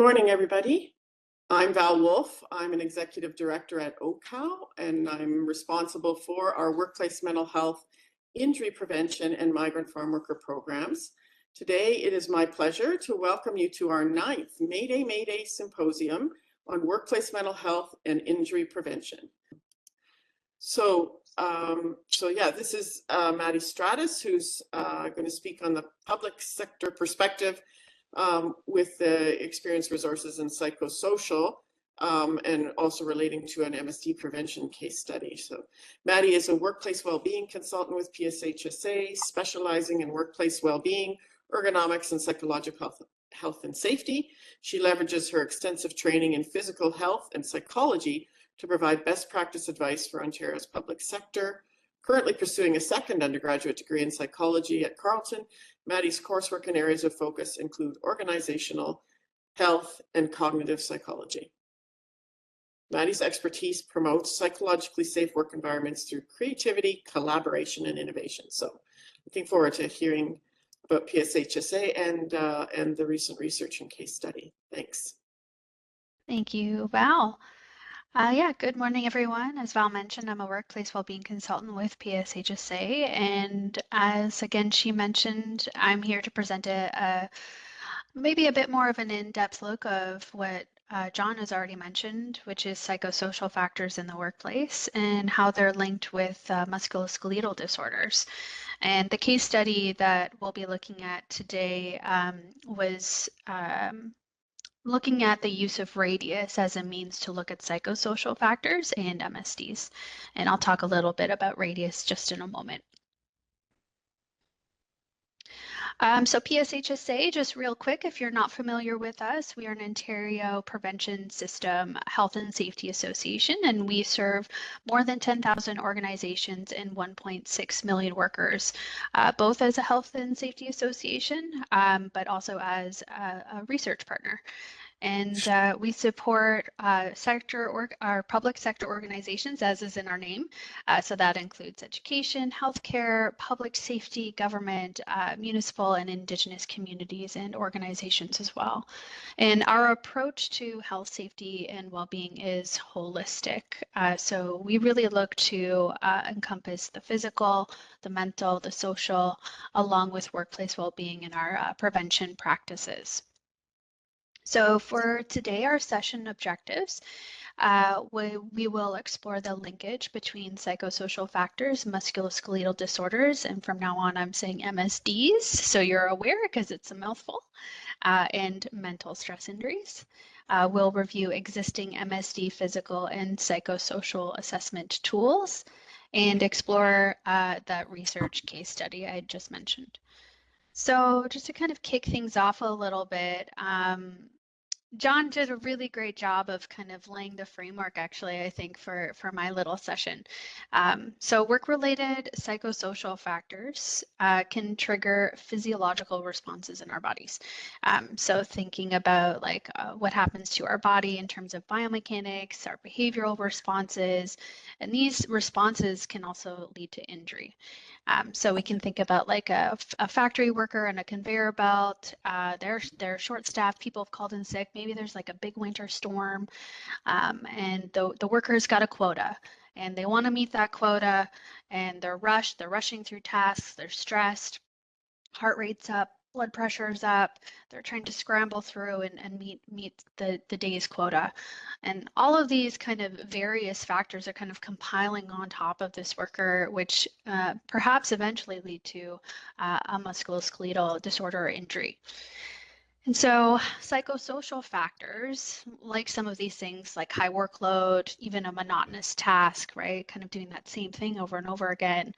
morning, everybody. I'm Val Wolf. I'm an executive director at OHCOW, and I'm responsible for our workplace mental health, injury prevention, and migrant farm worker programs. Today, it is my pleasure to welcome you to our 9th Mayday Symposium on workplace mental health and injury prevention. This is Madi Stratis, who's going to speak on the public sector perspective with the experience, resources, and psychosocial, and also relating to an MSD prevention case study. So Madi is a workplace well-being consultant with PSHSA, specializing in workplace well-being, ergonomics, and psychological health and safety. She leverages her extensive training in physical health and psychology to provide best practice advice for Ontario's public sector. Currently pursuing a second undergraduate degree in psychology at Carleton, Madi's coursework and areas of focus include organizational health and cognitive psychology. Madi's expertise promotes psychologically safe work environments through creativity, collaboration, and innovation. So looking forward to hearing about PSHSA and the recent research and case study. Thanks. Thank you, Val. Good morning, everyone. As Val mentioned, I'm a workplace wellbeing consultant with PSHSA, and as again she mentioned, I'm here to present maybe a bit more of an in-depth look of what John has already mentioned, which is psychosocial factors in the workplace and how they're linked with musculoskeletal disorders. And the case study that we'll be looking at today was looking at the use of radius as a means to look at psychosocial factors and MSDs. And I'll talk a little bit about radius just in a moment. So PSHSA, just real quick, if you're not familiar with us, we are an Ontario Prevention System Health and Safety Association, and we serve more than 10,000 organizations and 1.6 million workers, both as a health and safety association, but also as a research partner. And we support our public sector organizations, as is in our name. So that includes education, healthcare, public safety, government, municipal and Indigenous communities and organizations as well. And our approach to health, safety, and well-being is holistic. So we really look to encompass the physical, the mental, the social, along with workplace well-being in our prevention practices. So for today, our session objectives, we will explore the linkage between psychosocial factors, musculoskeletal disorders, and from now on I'm saying MSDs, so you're aware because it's a mouthful, and mental stress injuries. We'll review existing MSD physical and psychosocial assessment tools and explore that research case study I just mentioned. So just to kind of kick things off a little bit, John did a really great job of kind of laying the framework, actually, I think, for my little session. So work-related psychosocial factors can trigger physiological responses in our bodies. So thinking about like what happens to our body in terms of biomechanics, our behavioral responses, and these responses can also lead to injury. So we can think about like a factory worker and a conveyor belt. They're short-staffed, people have called in sick. Maybe there's like a big winter storm, and the worker's got a quota, and they want to meet that quota, and they're rushed. They're rushing through tasks. They're stressed. Heart rate's up. Blood pressure's up, they're trying to scramble through and meet the day's quota. And all of these kind of various factors are kind of compiling on top of this worker, which perhaps eventually lead to a musculoskeletal disorder or injury. And so psychosocial factors, like some of these things like high workload, even a monotonous task, right? Kind of doing that same thing over and over again.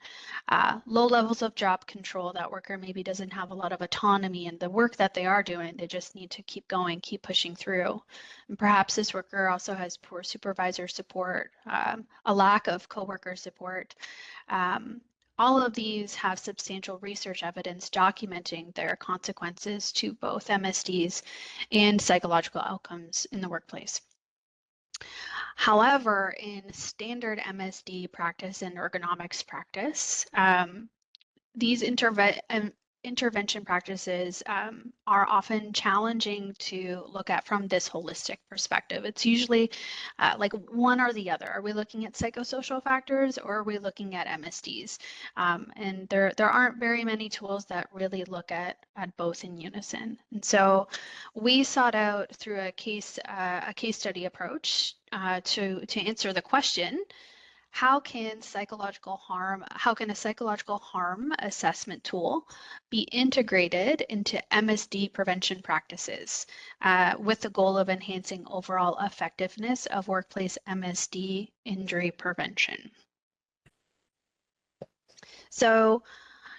Low levels of job control, that worker maybe doesn't have a lot of autonomy in the work that they are doing. They just need to keep going, keep pushing through. And perhaps this worker also has poor supervisor support, a lack of coworker support. All of these have substantial research evidence documenting their consequences to both MSDs and psychological outcomes in the workplace. However, in standard MSD practice and ergonomics practice, these intervention practices are often challenging to look at from this holistic perspective. It's usually like one or the other. Are we looking at psychosocial factors or are we looking at MSDs? And there aren't very many tools that really look at both in unison. And so we sought out through a case study approach to answer the question, how can a psychological harm assessment tool be integrated into MSD prevention practices with the goal of enhancing overall effectiveness of workplace MSD injury prevention? So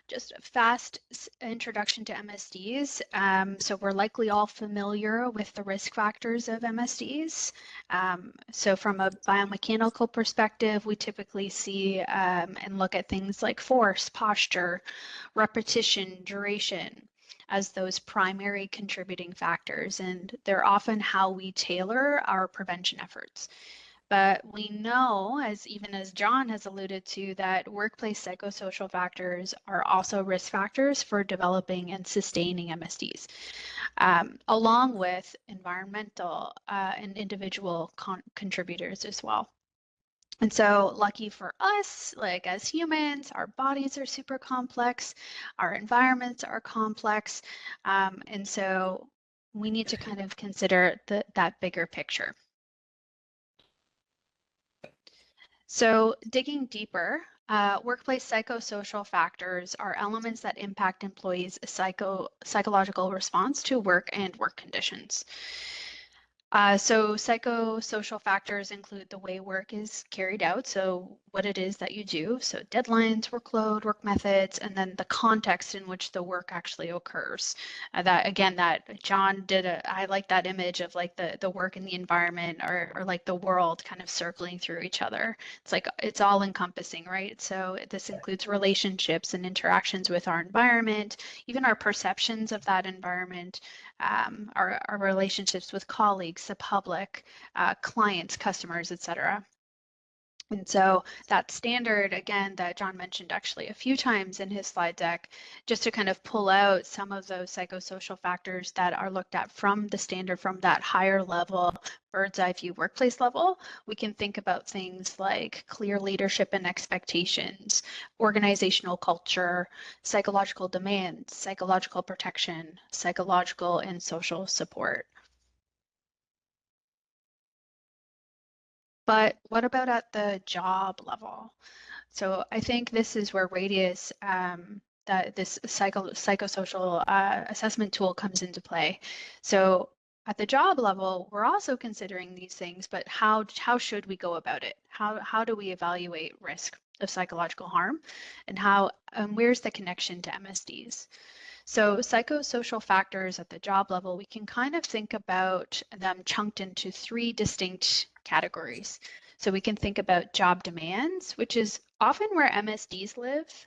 just a fast introduction to MSDs. So we're likely all familiar with the risk factors of MSDs. So from a biomechanical perspective, we typically see and look at things like force, posture, repetition, duration as those primary contributing factors. And they're often how we tailor our prevention efforts. But we know, even as John has alluded to, that workplace psychosocial factors are also risk factors for developing and sustaining MSDs, along with environmental and individual contributors as well. And so lucky for us, like as humans, our bodies are super complex, our environments are complex, and so we need to kind of consider that bigger picture. So digging deeper, workplace psychosocial factors are elements that impact employees' psychological response to work and work conditions. So psychosocial factors include the way work is carried out, so what it is that you do, so deadlines, workload, work methods, and then the context in which the work actually occurs. That John did, I like that image of like the work in the environment or like the world kind of circling through each other. It's like it's all encompassing, right? So this includes relationships and interactions with our environment, even our perceptions of that environment, our relationships with colleagues, the public, clients, customers, etc. And so that standard, again, that John mentioned actually a few times in his slide deck, just to kind of pull out some of those psychosocial factors that are looked at from the standard, from that higher level, bird's eye view workplace level, we can think about things like clear leadership and expectations, organizational culture, psychological demands, psychological protection, psychological and social support. But what about at the job level? So I think this is where Radius, that this psychosocial assessment tool comes into play. So at the job level, we're also considering these things, but how should we go about it? How do we evaluate risk of psychological harm, and where's the connection to MSDs? So psychosocial factors at the job level, we can kind of think about them chunked into three distinct categories. So we can think about job demands, which is often where MSDs live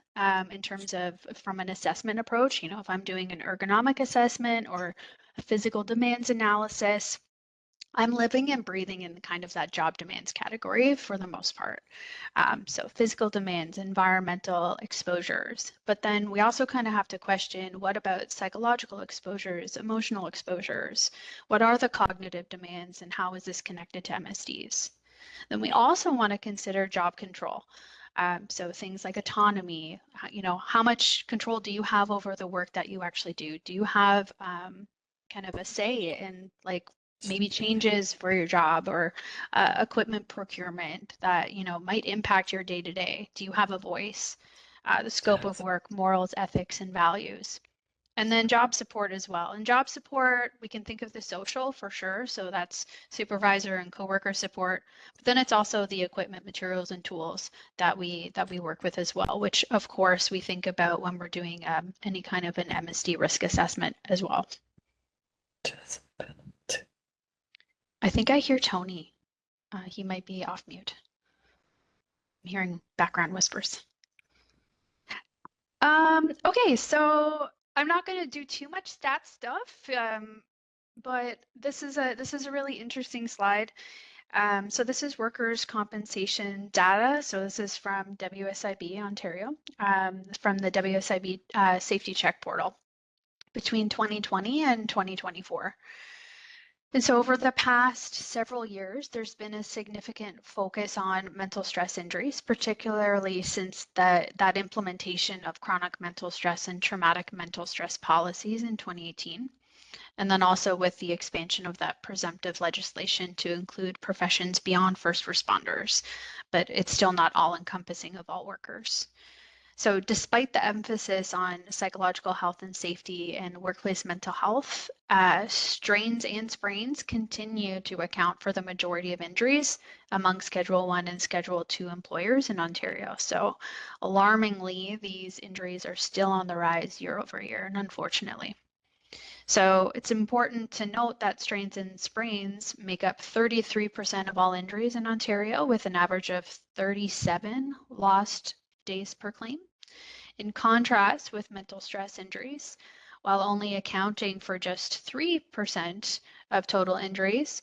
in terms of from an assessment approach. You know, if I'm doing an ergonomic assessment or a physical demands analysis, I'm living and breathing in kind of that job demands category for the most part. So physical demands, environmental exposures, but then we also kind of have to question, what about psychological exposures, emotional exposures? What are the cognitive demands and how is this connected to MSDs? Then we also want to consider job control. So things like autonomy, you know, how much control do you have over the work that you actually do? Do you have kind of a say in like maybe changes for your job or equipment procurement that, you know, might impact your day-to-day? Do you have a voice? The scope of work, morals, ethics, and values. And then job support as well. And job support, we can think of the social for sure. So that's supervisor and coworker support. But then it's also the equipment, materials, and tools that we work with as well, which of course we think about when we're doing any kind of an MSD risk assessment as well. I think I hear Tony. He might be off mute. I'm hearing background whispers. Okay, so I'm not going to do too much stat stuff, but this is a really interesting slide. So this is workers' compensation data. So this is from WSIB Ontario, from the WSIB Safety Check portal between 2020 and 2024. And so over the past several years, there's been a significant focus on mental stress injuries, particularly since that implementation of chronic mental stress and traumatic mental stress policies in 2018. And then also with the expansion of that presumptive legislation to include professions beyond first responders, but it's still not all encompassing of all workers. So despite the emphasis on psychological health and safety and workplace mental health, strains and sprains continue to account for the majority of injuries among Schedule 1 and Schedule 2 employers in Ontario. So alarmingly, these injuries are still on the rise year over year, and unfortunately. So it's important to note that strains and sprains make up 33% of all injuries in Ontario, with an average of 37 lost days per claim. In contrast with mental stress injuries, while only accounting for just 3% of total injuries,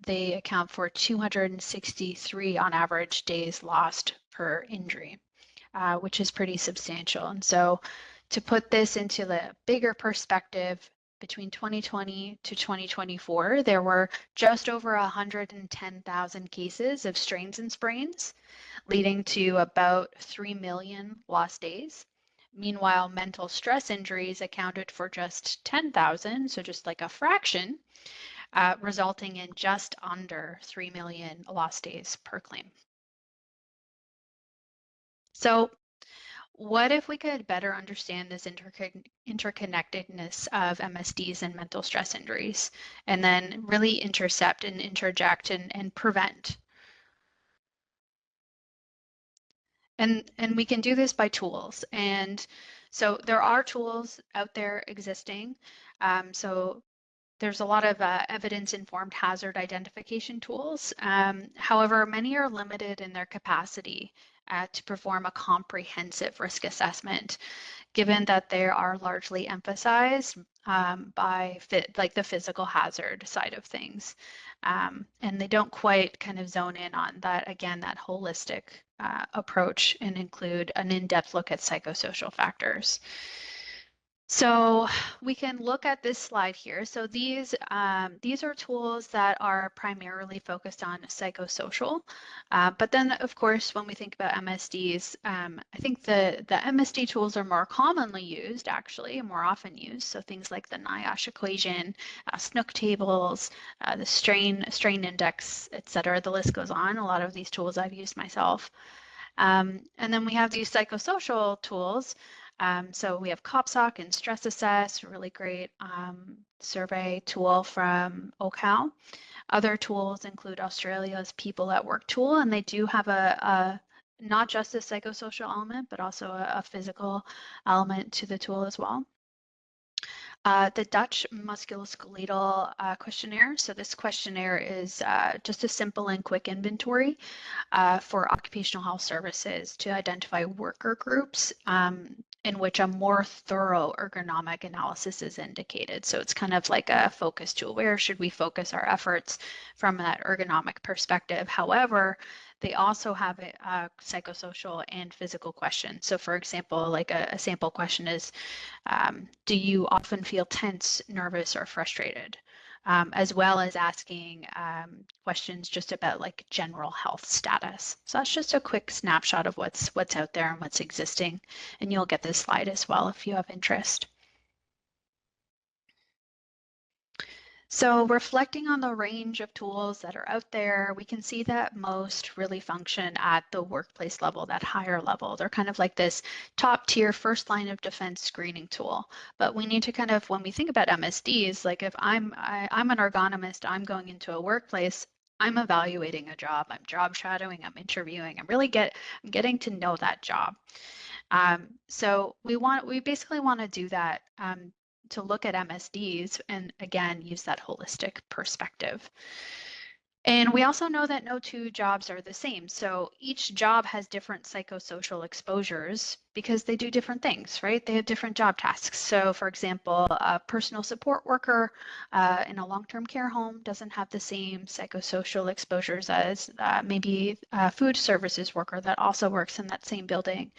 they account for 263 on average days lost per injury, which is pretty substantial. And so to put this into the bigger perspective, between 2020 to 2024, there were just over 110,000 cases of strains and sprains, leading to about 3 million lost days. Meanwhile, mental stress injuries accounted for just 10,000, so just like a fraction, resulting in just under 3 million lost days per claim. So what if we could better understand this interconnectedness of MSDs and mental stress injuries, and then really intercept and interject and prevent? And we can do this by tools. And so there are tools out there existing. So there's a lot of evidence-informed hazard identification tools. However, many are limited in their capacity to perform a comprehensive risk assessment, given that they are largely emphasized by the physical hazard side of things. And they don't quite kind of zone in on that, again, that holistic approach and include an in-depth look at psychosocial factors. So we can look at this slide here. So these are tools that are primarily focused on psychosocial. But then, of course, when we think about MSDs, I think the MSD tools are more commonly used, actually, more often used. So things like the NIOSH equation, SNOOC tables, the strain index, et cetera. The list goes on. A lot of these tools I've used myself. And then we have these psychosocial tools. So we have COPSOC and Stress Assess, a really great survey tool from OHCOW. Other tools include Australia's People at Work tool, and they do have a not just a psychosocial element, but also a physical element to the tool as well. The Dutch musculoskeletal questionnaire. So this questionnaire is just a simple and quick inventory for occupational health services to identify worker groups in which a more thorough ergonomic analysis is indicated. So it's kind of like a focus tool. Where should we focus our efforts from that ergonomic perspective? However, they also have a psychosocial and physical questions. So for example, like a sample question is, do you often feel tense, nervous, or frustrated? As well as asking questions just about like general health status. So that's just a quick snapshot of what's out there and what's existing. And you'll get this slide as well if you have interest. So reflecting on the range of tools that are out there, we can see that most really function at the workplace level, that higher level. They're kind of like this top tier first line of defense screening tool. But we need to kind of, when we think about MSDs, like if I'm an ergonomist, I'm going into a workplace, I'm evaluating a job, I'm job shadowing, I'm interviewing, I'm getting to know that job. So we basically want to do that to look at MSDs and again use that holistic perspective. And we also know that no two jobs are the same. So each job has different psychosocial exposures because they do different things, right? They have different job tasks. So for example, a personal support worker in a long-term care home doesn't have the same psychosocial exposures as maybe a food services worker that also works in that same building,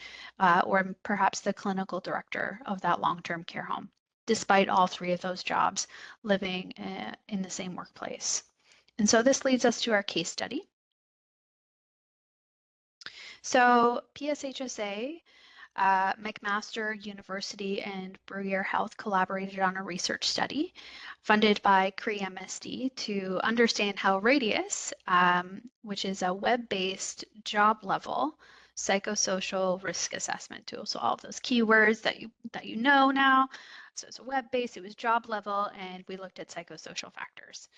or perhaps the clinical director of that long-term care home, despite all three of those jobs living in the same workplace. And so this leads us to our case study. So PSHSA, McMaster University, and Bruyere Health collaborated on a research study funded by CRE-MSD to understand how Radius, which is a web-based job-level psychosocial risk assessment tool. So all of those keywords that you know now. So it's a web-based, it was job level, and we looked at psychosocial factors.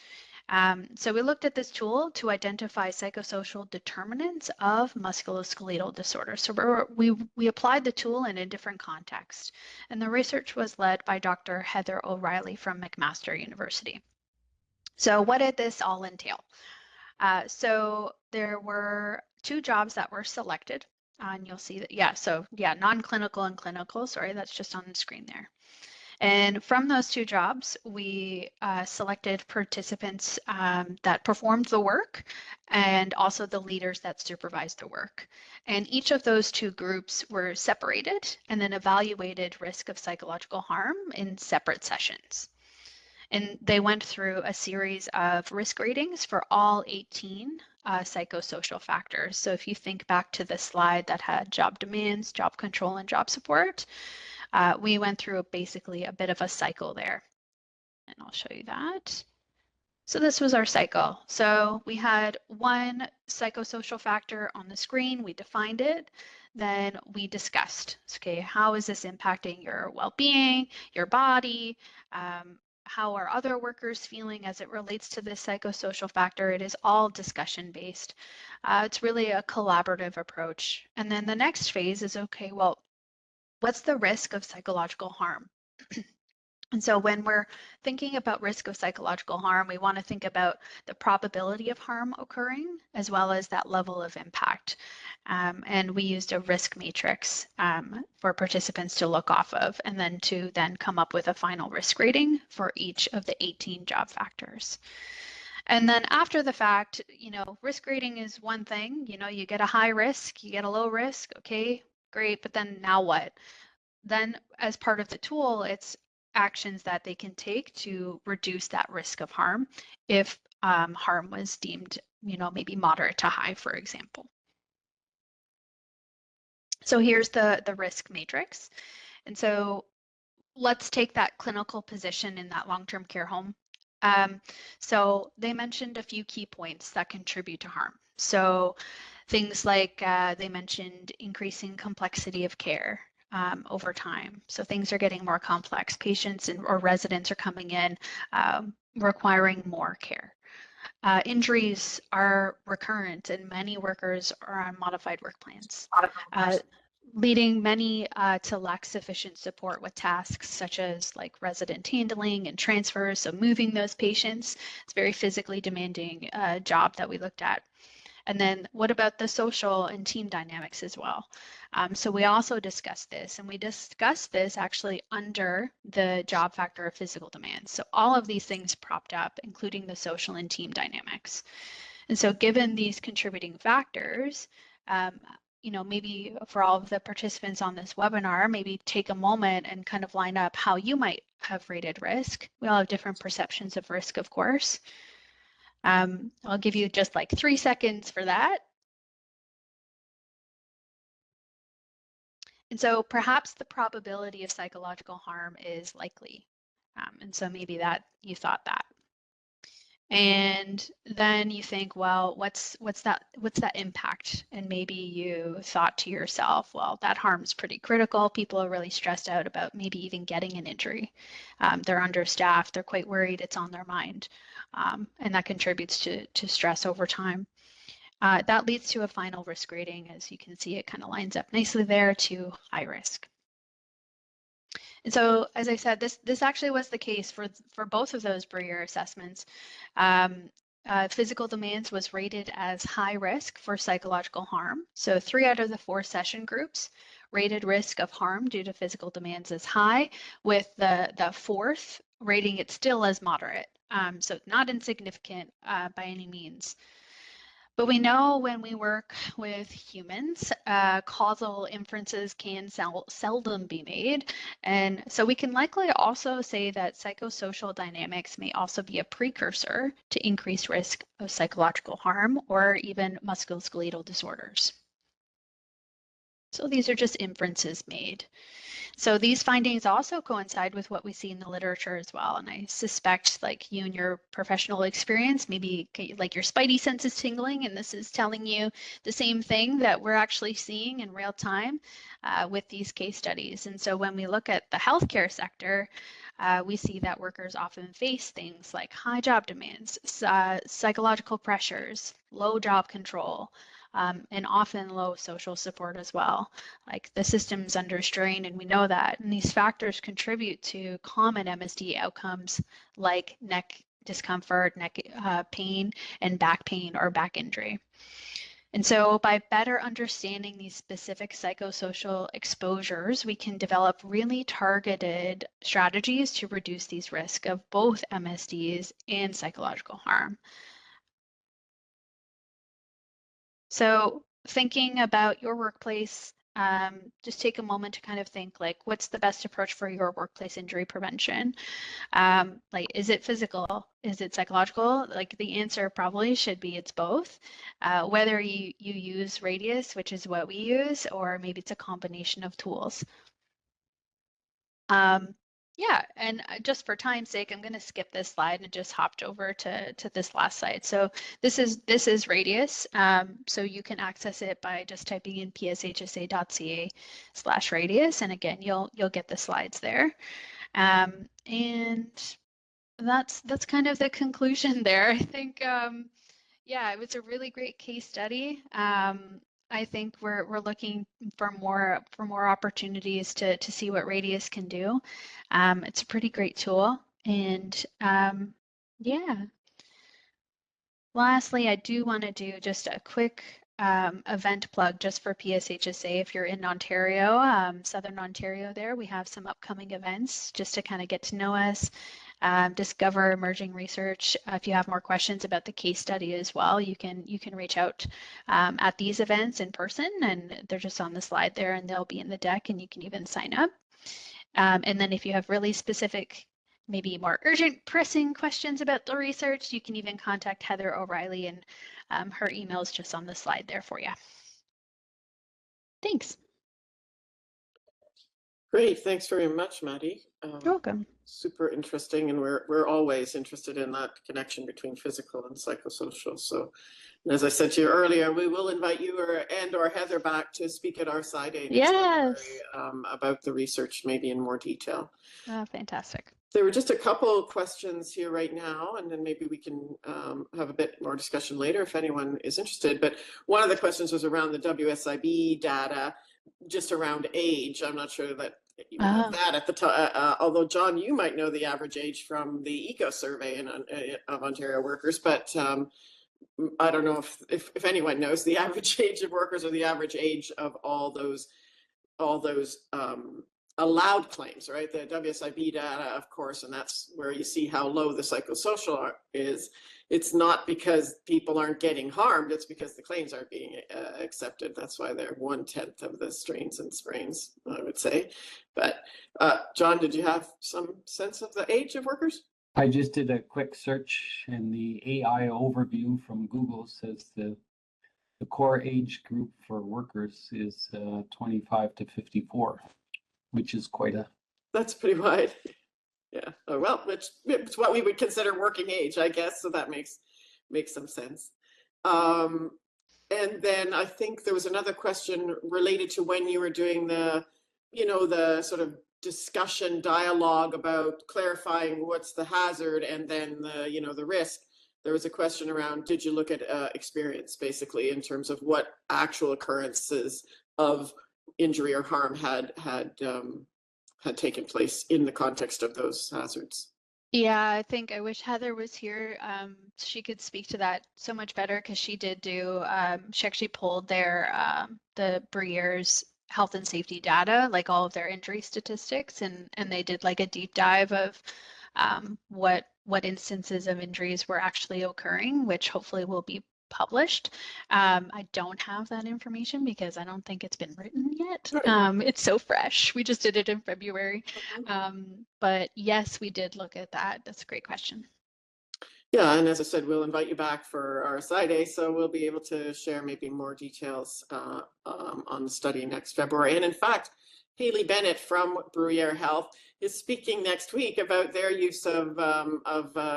So we looked at this tool to identify psychosocial determinants of musculoskeletal disorders. So we applied the tool in a different context. And the research was led by Dr. Heather O'Reilly from McMaster University. So what did this all entail? So there were two jobs that were selected. And you'll see that, non-clinical and clinical. Sorry, that's just on the screen there. And from those two jobs, we selected participants that performed the work and also the leaders that supervised the work. And each of those two groups were separated and then evaluated risk of psychological harm in separate sessions. And they went through a series of risk ratings for all 18 psychosocial factors. So if you think back to the slide that had job demands, job control, and job support, we went through basically a bit of a cycle there. And I'll show you that. So this was our cycle. So we had one psychosocial factor on the screen, we defined it, then we discussed, okay, how is this impacting your well-being, your body, how are other workers feeling as it relates to this psychosocial factor? It is all discussion-based. It's really a collaborative approach. And then the next phase is, okay, well, what's the risk of psychological harm? And so when we're thinking about risk of psychological harm, we want to think about the probability of harm occurring, as well as that level of impact. And we used a risk matrix for participants to look off of, and then to come up with a final risk rating for each of the 18 job factors. And then after the fact, risk rating is one thing. You get a high risk, you get a low risk, okay, great, but then now what? Then as part of the tool, it's actions that they can take to reduce that risk of harm if harm was deemed, maybe moderate to high, for example. So here's the risk matrix. And so let's take that clinical position in that long-term care home. So they mentioned a few key points that contribute to harm. So things like they mentioned increasing complexity of care over time. So things are getting more complex. Patients or residents are coming in requiring more care. Injuries are recurrent and many workers are on modified work plans, leading many to lack sufficient support with tasks such as like resident handling and transfers. So moving those patients, it's very physically demanding job that we looked at. And then what about the social and team dynamics as well? So we also discussed this, and we discussed this actually under the job factor of physical demands. So all of these things propped up, including the social and team dynamics. And so given these contributing factors, maybe for all of the participants on this webinar, maybe take a moment and kind of line up how you might have rated risk. We all have different perceptions of risk, of course. I'll give you just like 3 seconds for that. And so perhaps the probability of psychological harm is likely. And so maybe that you thought that. And then you think, well, what's that impact? And maybe you thought to yourself, well, that harm's pretty critical. People are really stressed out about maybe even getting an injury. They're understaffed, they're quite worried, it's on their mind. And that contributes to stress over time. That leads to a final risk rating. As you can see, it kind of lines up nicely there to high risk. And so, as I said, this actually was the case for both of those Bruyere assessments. physical demands was rated as high risk for psychological harm. So 3 out of the 4 session groups rated risk of harm due to physical demands as high, with the 4th rating it still as moderate. So not insignificant by any means. But we know when we work with humans, causal inferences can seldom be made. And so we can likely also say that psychosocial dynamics may also be a precursor to increased risk of psychological harm or even musculoskeletal disorders. So these are just inferences made. So these findings also coincide with what we see in the literature as well. And I suspect like you and your professional experience, maybe like your spidey sense is tingling and this is telling you the same thing that we're actually seeing in real time with these case studies. And so when we look at the healthcare sector, we see that workers often face things like high job demands, psychological pressures, low job control, and often low social support as well. Like the system's under strain, and we know that. And these factors contribute to common MSD outcomes like neck discomfort, neck pain, and back pain or back injury. And so by better understanding these specific psychosocial exposures, we can develop really targeted strategies to reduce these risks of both MSDs and psychological harm. So thinking about your workplace, just take a moment to kind of think like, what's the best approach for your workplace injury prevention? Like, is it physical? Is it psychological? Like the answer probably should be it's both. Whether you use Radius, which is what we use, or maybe it's a combination of tools. Yeah, and just for time's sake, I'm going to skip this slide and just hopped over to this last slide. So this is Radius. So you can access it by just typing in pshsa.ca/radius, and again, you'll get the slides there. And that's kind of the conclusion there. I think yeah, it was a really great case study. I think we're looking for more opportunities to see what Radius can do. It's a pretty great tool, and yeah. Lastly, I do want to do just a quick event plug just for PSHSA. If you're in Ontario, Southern Ontario, there we have some upcoming events just to kind of get to know us. Discover emerging research. If you have more questions about the case study as well, you can reach out at these events in person, and they're just on the slide there, and they'll be in the deck, and you can even sign up. And then if you have really specific, maybe more urgent, pressing questions about the research, you can even contact Heather O'Reilly, and her email is just on the slide there for you. Thanks. Great, thanks very much, Madi. You're welcome. Super interesting, and we're always interested in that connection between physical and psychosocial. So, and as I said to you earlier, we will invite you or Heather back to speak at our Psyday next February, about the research, maybe in more detail. Oh, fantastic. There were just a couple questions here right now, and then maybe we can have a bit more discussion later if anyone is interested. But one of the questions was around the WSIB data, just around age. I'm not sure that you have that at the time, although John, you might know the average age from the ECO survey of Ontario workers, but I don't know if anyone knows the average age of workers or the average age of all those allowed claims, right? The WSIB data, of course, and that's where you see how low the psychosocial is. It's not because people aren't getting harmed, it's because the claims aren't being accepted. That's why they're 1/10 of the strains and sprains, I would say. But John, did you have some sense of the age of workers? I just did a quick search, and the AI overview from Google says the core age group for workers is 25 to 54, which is quite a... That's pretty wide. Yeah, oh, well, it's what we would consider working age, I guess, so that makes some sense. And then I think there was another question related to when you were doing the sort of discussion dialogue about clarifying what's the hazard and then the risk. There was a question around, did you look at experience, basically, in terms of what actual occurrences of injury or harm had taken place in the context of those hazards? Yeah, I wish Heather was here. She could speak to that so much better because she did do, she actually pulled their, the Bruyère's health and safety data, like all of their injury statistics, and they did like a deep dive of what instances of injuries were actually occurring, which hopefully will be published. I don't have that information because I don't think it's been written yet. Right. It's so fresh. We just did it in February. Mhm. But yes, we did look at that. That's a great question. Yeah, and as I said, we'll invite you back for our Day, so we'll be able to share maybe more details on the study next February. And in fact, Haley Bennett from Bruyère Health is speaking next week about their use of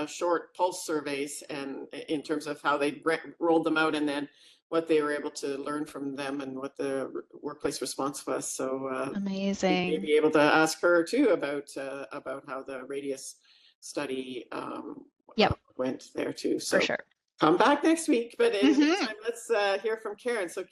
short pulse surveys, and in terms of how they rolled them out and then what they were able to learn from them and what the workplace response was. So we may Amazing. be able to ask her too about how the Radius study Yep, went there too. for So sure. come back next week. But in the Mhm. meantime, let's hear from Karen. So